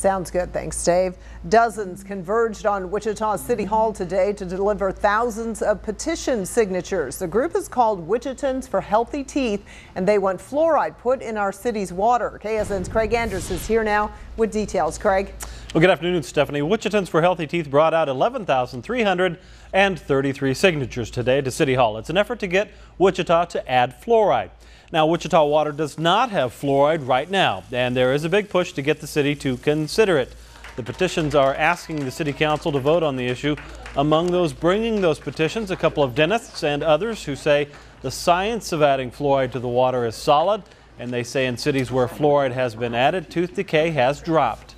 Sounds good. Thanks, Dave. Dozens converged on Wichita City Hall today to deliver thousands of petition signatures. The group is called Wichitans for Healthy Teeth, and they want fluoride put in our city's water. KSN's Craig Andrews is here now with details. Craig. Well, good afternoon, Stephanie. Wichitans for Healthy Teeth brought out 11,333 signatures today to City Hall. It's an effort to get Wichita to add fluoride. Now, Wichita water does not have fluoride right now, and there is a big push to get the city to consider it. The petitions are asking the city council to vote on the issue. Among those bringing those petitions, a couple of dentists and others who say the science of adding fluoride to the water is solid, and they say in cities where fluoride has been added, tooth decay has dropped.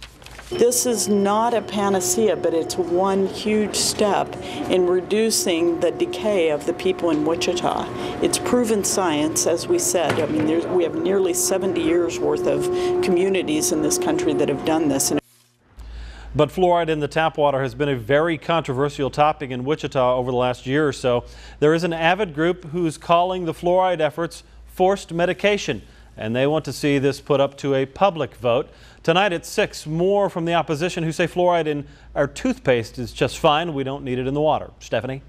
This is not a panacea, but it's one huge step in reducing the decay of the people in Wichita. It's proven science, as we said. I mean, we have nearly 70 years worth of communities in this country that have done this. But fluoride in the tap water has been a very controversial topic in Wichita over the last year or so. There is an avid group who's calling the fluoride efforts forced medication, and they want to see this put up to a public vote. Tonight at 6, more from the opposition who say fluoride in our toothpaste is just fine. We don't need it in the water. Stephanie?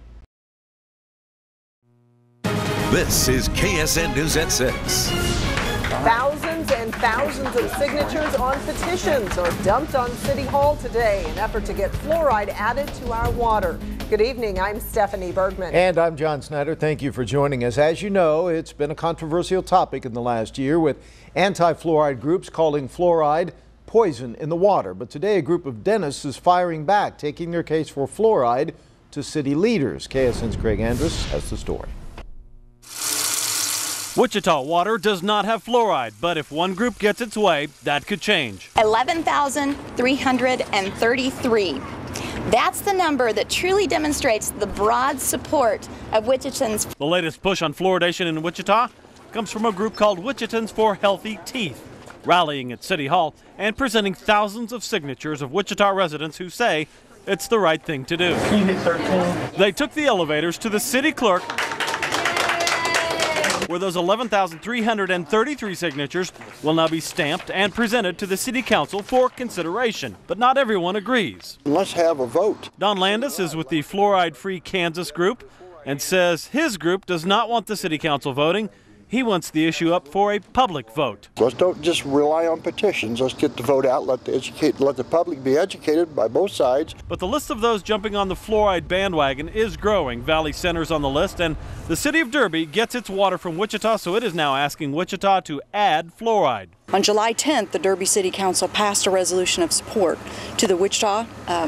This is KSN News at 6. Thousands and thousands of signatures on petitions are dumped on City Hall today in an effort to get fluoride added to our water. Good evening, I'm Stephanie Bergman. And I'm John Snyder. Thank you for joining us. As you know, it's been a controversial topic in the last year, with anti-fluoride groups calling fluoride poison in the water. But today a group of dentists is firing back, taking their case for fluoride to city leaders. KSN's Craig Andrews has the story. Wichita water does not have fluoride, but if one group gets its way, that could change. 11,333. That's the number that truly demonstrates the broad support of Wichitans. The latest push on fluoridation in Wichita comes from a group called Wichitans for Healthy Teeth, rallying at City Hall and presenting thousands of signatures of Wichita residents who say it's the right thing to do. They took the elevators to the city clerk, where those 11,333 signatures will now be stamped and presented to the city council for consideration. But not everyone agrees. Let's have a vote. Don Landis is with the Fluoride Free Kansas group and says his group does not want the city council voting. He wants the issue up for a public vote. Let's don't just rely on petitions. Let's get the vote out, let the public be educated by both sides. But the list of those jumping on the fluoride bandwagon is growing. Valley Center's on the list, and the city of Derby gets its water from Wichita, so it is now asking Wichita to add fluoride. On July 10th, the Derby City Council passed a resolution of support to the Wichita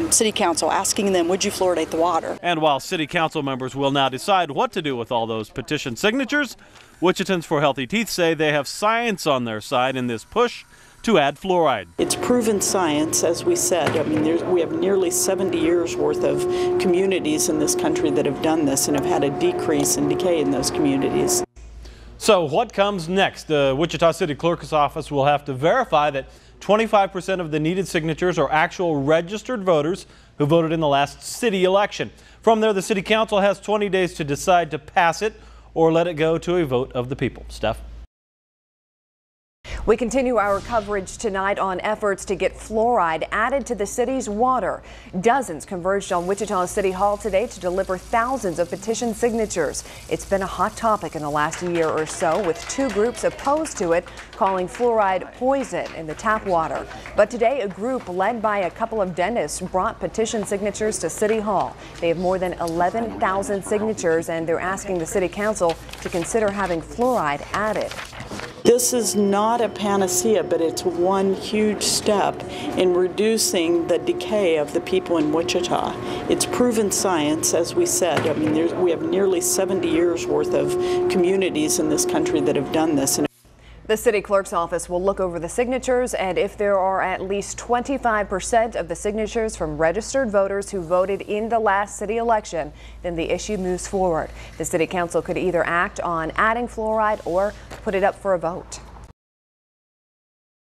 City Council, asking them, would you fluoridate the water? And while city council members will now decide what to do with all those petition signatures, Wichitans for Healthy Teeth say they have science on their side in this push to add fluoride. It's proven science, as we said. I mean, we have nearly 70 years worth of communities in this country that have done this and have had a decrease in decay in those communities. So what comes next? The Wichita City Clerk's office will have to verify that 25% of the needed signatures are actual registered voters who voted in the last city election. From there, the city council has 20 days to decide to pass it or let it go to a vote of the people. Steph? We continue our coverage tonight on efforts to get fluoride added to the city's water. Dozens converged on Wichita City Hall today to deliver thousands of petition signatures. It's been a hot topic in the last year or so, with two groups opposed to it, calling fluoride poison in the tap water. But today, a group led by a couple of dentists brought petition signatures to City Hall. They have more than 11,000 signatures, and they're asking the city council to consider having fluoride added. This is not a panacea, but it's one huge step in reducing the decay of the people in Wichita. It's proven science, as we said. I mean, we have nearly 70 years worth of communities in this country that have done this. The city clerk's office will look over the signatures, and if there are at least 25% of the signatures from registered voters who voted in the last city election, then the issue moves forward. The city council could either act on adding fluoride or put it up for a vote.